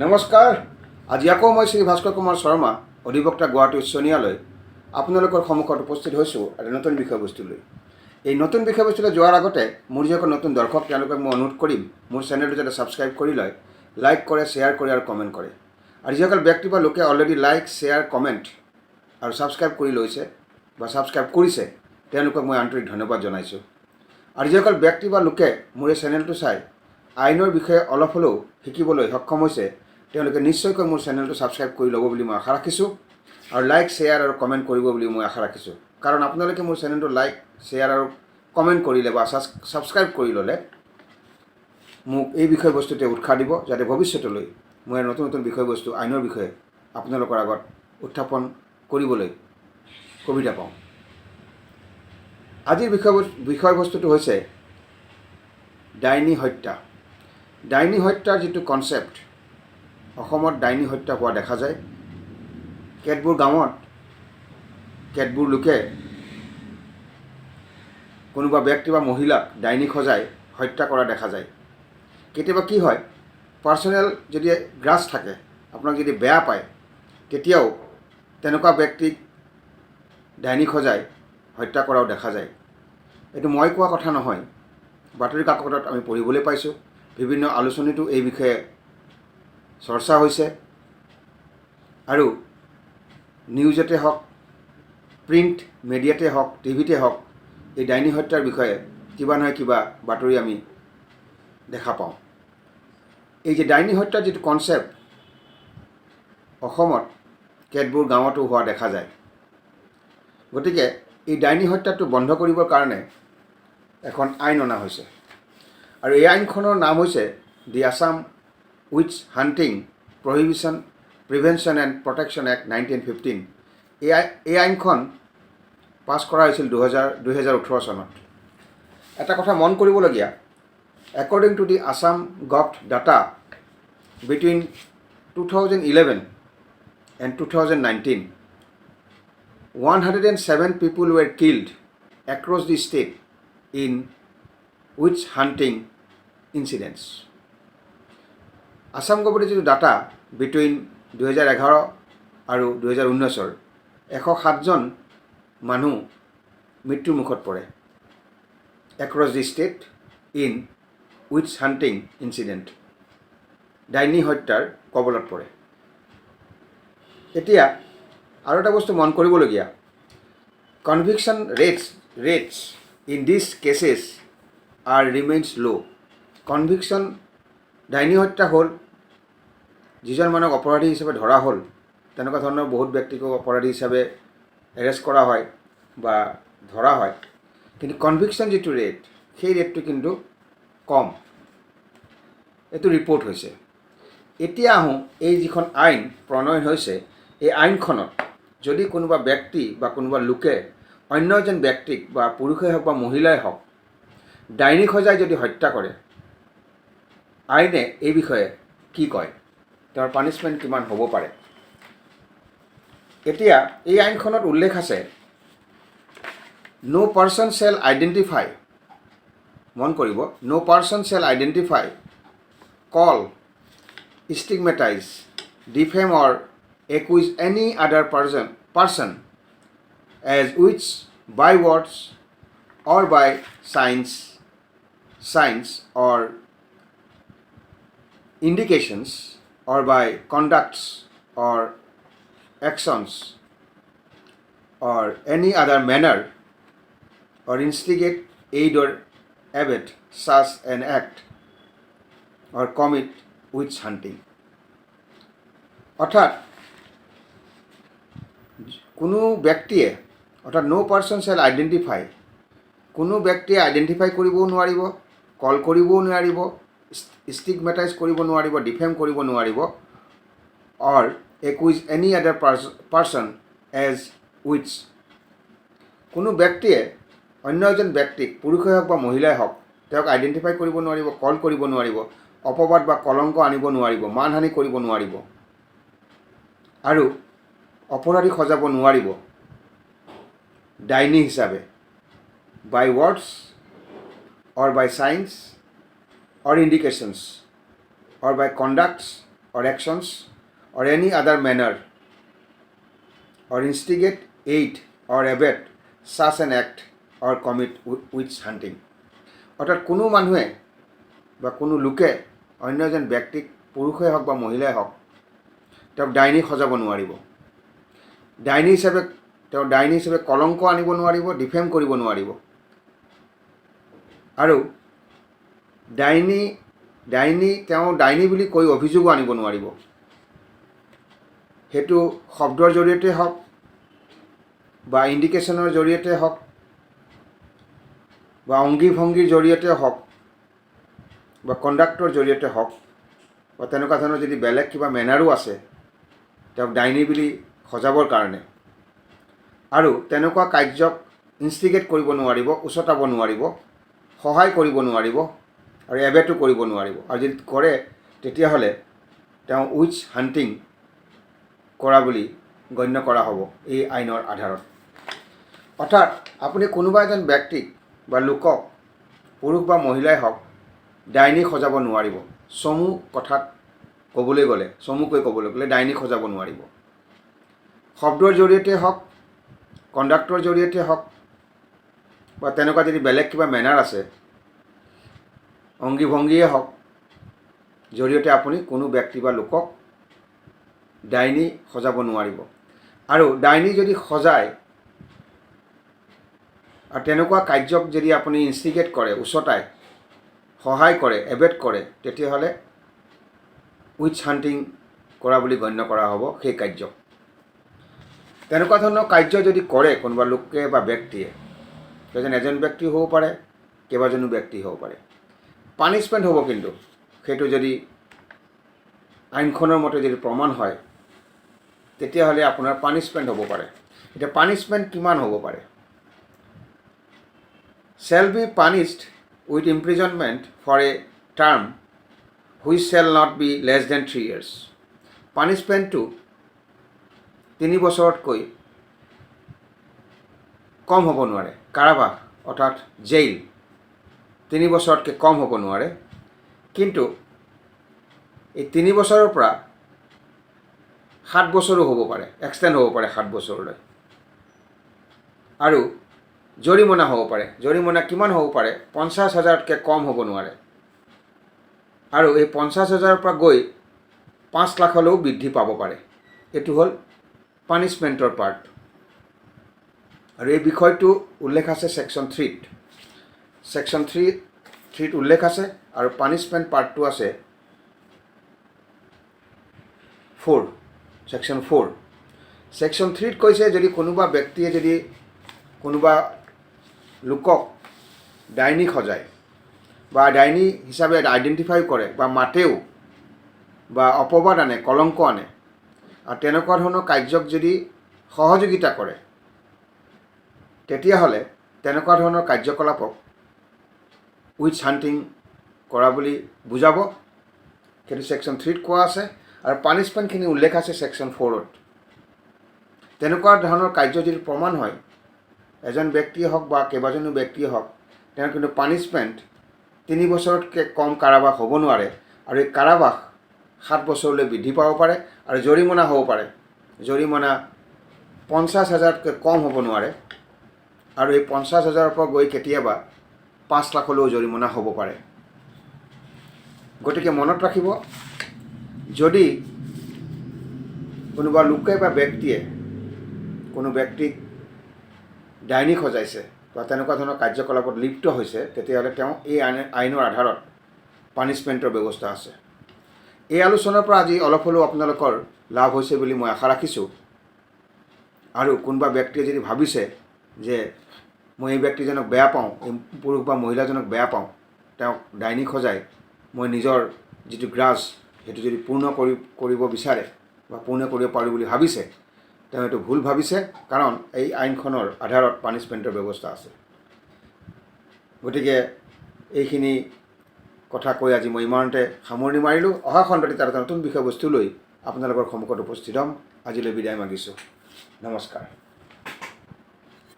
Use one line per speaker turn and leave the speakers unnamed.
নমস্কাৰ। আজি আকৌ মই শ্ৰী ভাস্কৰ কুমাৰ শৰ্মা, অধিবক্তা, গুৱাহাটী উচ্চ ন্যায়ালয় আপোনালোকৰ সন্মুখত উপস্থিত হৈছোঁ এটা নতুন বিষয়বস্তু লৈ। এই নতুন বিষয়বস্তুলৈ যোৱাৰ আগতে মোৰ যিসকল নতুন দৰ্শক তেওঁলোকক মই অনুৰোধ কৰিম মোৰ চেনেলটো যাতে ছাবস্ক্ৰাইব কৰি লয়, লাইক কৰে, শ্বেয়াৰ কৰে আৰু কমেণ্ট কৰে। আৰু যিসকল ব্যক্তি বা লোকে অলৰেডি লাইক, শ্বেয়াৰ, কমেণ্ট আৰু ছাবস্ক্ৰাইব কৰি লৈছে বা ছাবস্ক্ৰাইব কৰিছে তেওঁলোকক মই আন্তৰিক ধন্যবাদ জনাইছোঁ। আৰু যিসকল ব্যক্তি বা লোকে মোৰ এই চেনেলটো চাই আইনৰ বিষয়ে অলপ হ'লেও শিকিবলৈ সক্ষম হৈছে তেওঁলোকে নিশ্চয়কৈ মোৰ চেনেলটো ছাবস্ক্ৰাইব কৰি ল'ব বুলি মই আশা ৰাখিছোঁ আৰু লাইক, শ্বেয়াৰ আৰু কমেণ্ট কৰিব বুলি মই আশা ৰাখিছোঁ। কাৰণ আপোনালোকে মোৰ চেনেলটো লাইক, শ্বেয়াৰ আৰু কমেণ্ট কৰিলে বা ছাবস্ক্ৰাইব কৰি ল'লে মোক এই বিষয়বস্তুটোৱে উৎসাহ দিব যাতে ভৱিষ্যতলৈ মই নতুন নতুন বিষয়বস্তু আইনৰ বিষয়ে আপোনালোকৰ আগত উত্থাপন কৰিবলৈ সুবিধা পাওঁ। আজিৰ বিষয়বস্তুটো হৈছে ডাইনী হত্যা। ডাইনী হত্যাৰ যিটো কনচেপ্ট, অসমত ডাইনী হত্যা হোৱা দেখা যায়। কেতবোৰ গাঁৱত কেতবোৰ লোকে কোনোবা ব্যক্তি বা মহিলাক ডাইনী সজাই হত্যা কৰা দেখা যায়। কেতিয়াবা কি হয়, পাৰ্চনেল যদি গ্ৰাছ থাকে, আপোনাক যদি বেয়া পায়, তেতিয়াও তেনেকুৱা ব্যক্তিক ডাইনী সজাই হত্যা কৰাও দেখা যায়। এইটো মই কোৱা কথা নহয়, বাতৰি কাকতত আমি পঢ়িবলৈ পাইছোঁ, বিভিন্ন আলোচনীতো এই বিষয়ে চৰ্চা হৈছে আৰু নিউজতে হওক, প্ৰিণ্ট মিডিয়াতে হওক, টিভিতে হওক এই ডাইনী হত্যাৰ বিষয়ে কিবা নহয় কিবা বাতৰি আমি দেখা পাওঁ। এই যে ডাইনী হত্যাৰ যিটো কনচেপ্ট অসমত কেতবোৰ গাঁৱতো হোৱা দেখা যায়। গতিকে এই ডাইনী হত্যাটো বন্ধ কৰিবৰ কাৰণে এখন আইন অনা হৈছে আৰু এই আইনখনৰ নাম হৈছে the Assam witch hunting prohibition, prevention and protection act 1915। এই আইনখন পাছ কৰা হৈছিল 2018 চনত। এটা কথা মন কৰিবলগীয়া, according to the Assam govt data between 2011 and 2019, 107 people were killed across the state in witch hunting incidents. Assam গভৰ্ণমেণ্টৰ যিটো ডাটা বিটুইন 2011 আৰু 2019 107জন মানুহ মৃত্যুৰ মুখত পৰে across the state in wish hunting incident, ডাইনী হত্যাৰ কবলত পৰে। এতিয়া আৰু এটা বস্তু মন কৰিবলগীয়া, conviction rates in this cases R remains ল'। কনভিকশ্যন, ডাইনী হত্যা হ'ল, যিজন মানুহক অপৰাধী হিচাপে ধৰা হ'ল, তেনেকুৱা ধৰণৰ বহুত ব্যক্তিক অপৰাধী হিচাপে এৰেষ্ট কৰা হয় বা ধৰা হয়, কিন্তু কনভিকশ্যন যিটো ৰেট, সেই ৰেটটো কিন্তু কম। এইটো ৰিপৰ্ট হৈছে। এতিয়া আহোঁ, এই যিখন আইন প্ৰণয়ন হৈছে, এই আইনখনত যদি কোনোবা ব্যক্তি বা কোনোবা লোকে অন্য এজন ব্যক্তিক বা পুৰুষেই হওক বা মহিলাই হওক ডাইনী সজাই যদি হত্যা কৰে, আইনে এই বিষয়ে কি কয়, তেওঁৰ পানিছমেণ্ট কিমান হ'ব পাৰে। এতিয়া এই আইনখনত উল্লেখ আছে, ন' পাৰ্চন শ্বেল আইডেণ্টিফাই, মন কৰিব, no' person shall identify, call, stigmatize, defame or accuse any other person as which by words or by signs or indications or by conducts or actions or any other manner or instigate, aid or abet such an act or commit wish hunting. অৰ্থাৎ কোনো ব্যক্তিয়ে, অৰ্থাৎ ন' person shall identify, কোনো ব্যক্তিয়ে identify কৰিবও নোৱাৰিব, কল কৰিবও নোৱাৰিব, ষ্টিগমেটাইজ কৰিব নোৱাৰিব, ডিফেম কৰিব নোৱাৰিব, or accuse any other person as witch. কোনো ব্যক্তিয়ে অন্য এজন ব্যক্তিক, পুৰুষেই হওক বা মহিলাই হওক, তেওঁক আইডেণ্টিফাই কৰিব নোৱাৰিব, কল কৰিব নোৱাৰিব, অপবাদ বা কলংক আনিব নোৱাৰিব, মানহানি কৰিব নোৱাৰিব আৰু অপৰাধী সজাব নোৱাৰিব ডাইনী হিচাপে, by words or by signs or indications or by conducts or actions or any other manner or instigate, aid or abet such an act or commit witch hunting. অৰ্থাৎ কোনো মানুহে বা কোনো লোকে অন্য এজন ব্যক্তিক পুৰুষেই হওক বা মহিলাই হওক তেওঁক ডাইনী সজাব নোৱাৰিব। ডাইনী হিচাপে কলংক আনিব নোৱাৰিব, ডিফেম কৰিব নোৱাৰিব। আৰু তেওঁ ডাইনী বুলি কৈ অভিযোগো আনিব নোৱাৰিব। সেইটো শব্দৰ জৰিয়তে হওক বা ইণ্ডিকেশ্যনৰ জৰিয়তে হওক বা অংগী ভংগীৰ জৰিয়তে হওক বা কণ্ডাক্টৰ জৰিয়তে হওক বা তেনেকুৱা ধৰণৰ যদি বেলেগ কিবা মেনাৰো আছে তেওঁক ডাইনী বুলি সজাবৰ কাৰণে, আৰু তেনেকুৱা কাৰ্যক ইনষ্টিগেট কৰিব নোৱাৰিব, উচতাব নোৱাৰিব, সহায় কৰিব নোৱাৰিব আৰু এবেটো কৰিব নোৱাৰিব। আৰু যদি কৰে তেতিয়াহ'লে তেওঁ উইচ হাণ্টিং কৰা বুলি গণ্য কৰা হ'ব এই আইনৰ আধাৰত। অৰ্থাৎ আপুনি কোনোবা এজন ব্যক্তিক বা লোকক, পুৰুষ বা মহিলাই হওক, ডাইনী সজাব নোৱাৰিব। চমুকৈ ক'বলৈ গ'লে ডাইনী সজাব নোৱাৰিব। শব্দৰ জৰিয়তে হওক, কণ্ডাক্টৰ জৰিয়তে হওক বা তেনেকুৱা যদি বেলেগ কিবা মেনাৰ আছে, অংগী ভংগীয়ে হওক, জৰিয়তে আপুনি কোনো ব্যক্তি বা লোকক ডাইনী সজাব নোৱাৰিব। আৰু ডাইনী যদি সজায় আৰু তেনেকুৱা কাৰ্যক যদি আপুনি ইনষ্টিগেট কৰে, উচতাই, সহায় কৰে, এবেট কৰে, তেতিয়াহ'লে উইচ হাণ্টিং কৰা বুলি গণ্য কৰা হ'ব সেই কাৰ্যক। তেনেকুৱা ধৰণৰ কাৰ্য যদি কৰে কোনোবা লোকে বা ব্যক্তিয়ে, এজন ব্যক্তি হ'ব পাৰে, কেইবাজনো ব্যক্তি হ'ব পাৰে, পানিছমেণ্ট হ'ব। কিন্তু সেইটো যদি আইনখনৰ মতে যদি প্ৰমাণ হয় তেতিয়াহ'লে আপোনাৰ পানিছমেণ্ট হ'ব পাৰে। এতিয়া পানিছমেণ্ট কিমান হ'ব পাৰে? shall be punished with imprisonment for a term which shall not be less than 3 years. পানিছমেণ্টটো 3 বছৰতকৈ কম হ'ব নোৱাৰে। কাৰাবাস অৰ্থাৎ জেইল 3 বছৰতকৈ কম হ'ব নোৱাৰে। কিন্তু এই 3 বছৰৰ পৰা 7 বছৰো হ'ব পাৰে, এক্সটেণ্ড হ'ব পাৰে 7 বছৰলৈ। আৰু জৰিমনা হ'ব পাৰে। জৰিমনা কিমান হ'ব পাৰে? 50,000তকৈ কম হ'ব নোৱাৰে। আৰু এই 50,000ৰ পৰা গৈ 5 লাখলৈও বৃদ্ধি পাব পাৰে। এইটো হ'ল পানিছমেণ্টৰ পাৰ্ট। আৰু এই বিষয়টো উল্লেখ আছে ছেকশ্যন 3ত। ছেকশ্যন 3ত উল্লেখ আছে। আৰু পানিছমেণ্ট পাৰ্টটো আছে 4, ছেকশ্যন 4। ছেকশ্যন 3ত কৈছে যদি কোনোবা ব্যক্তিয়ে যদি কোনোবা লোকক ডাইনী সজায় বা ডাইনী হিচাপে আইডেণ্টিফাই কৰে বা মাতেও বা অপবাদ আনে, কলংক আনে, আৰু তেনেকুৱা ধৰণৰ কাৰ্যক যদি সহযোগিতা কৰে তেতিয়াহ'লে তেনেকুৱা ধৰণৰ কাৰ্যকলাপক উইচ হাণ্টিং কৰা বুলি বুজাব। সেইটো ছেকশ্যন 3ত কোৱা আছে। আৰু পানিছমেণ্টখিনি উল্লেখ আছে ছেকশ্যন 4ত। তেনেকুৱা ধৰণৰ কাৰ্য যদি প্ৰমাণ হয়, এজন ব্যক্তিয়ে হওক বা কেইবাজনো ব্যক্তিয়ে হওক, তেওঁ কিন্তু পানিছমেণ্ট 3 বছৰতকৈ কম কাৰাবাস হ'ব নোৱাৰে। আৰু এই কাৰাবাস 7 বছৰলৈ বৃদ্ধি পাব পাৰে। আৰু জৰিমনা হ'ব পাৰে। জৰিমনা 50,000তকৈ কম হ'ব নোৱাৰে। আৰু এই 50,000ৰ পৰা গৈ কেতিয়াবা 5 লাখলৈও জৰিমনা হ'ব পাৰে। গতিকে মনত ৰাখিব, যদি কোনোবা লোকে বা ব্যক্তিয়ে কোনো ব্যক্তিক ডাইনী সজাইছে বা তেনেকুৱা ধৰণৰ কাৰ্যকলাপত লিপ্ত হৈছে, তেতিয়াহ'লে তেওঁ এই আইনৰ আধাৰত পানিছমেণ্টৰ ব্যৱস্থা আছে। এই আলোচনাৰ পৰা আজি অলপ হ'লেও আপোনালোকৰ লাভ হৈছে বুলি মই আশা ৰাখিছোঁ। আৰু কোনোবা ব্যক্তিয়ে যদি ভাবিছে যে মই এই ব্যক্তিজনক বেয়া পাওঁ, এই পুৰুষ বা মহিলাজনক বেয়া পাওঁ, তেওঁক ডাইনী সজাই মই নিজৰ যিটো গ্ৰাজ সেইটো যদি পূৰ্ণ কৰিব বিচাৰে বা পূৰ্ণ কৰিব পাৰোঁ বুলি ভাবিছে, তেওঁ এইটো ভুল ভাবিছে। কাৰণ এই আইনখনৰ আধাৰত পানিছমেণ্টৰ ব্যৱস্থা আছে। গতিকে এইখিনি কথা কৈ আজি মই ইমানতে সামৰণি মাৰিলোঁ। অহা খণ্ডত এটা নতুন বিষয়বস্তু লৈ আপোনালোকৰ সন্মুখত উপস্থিত হ'ম। আজিলৈ বিদায় মাগিছোঁ। নমস্কাৰ।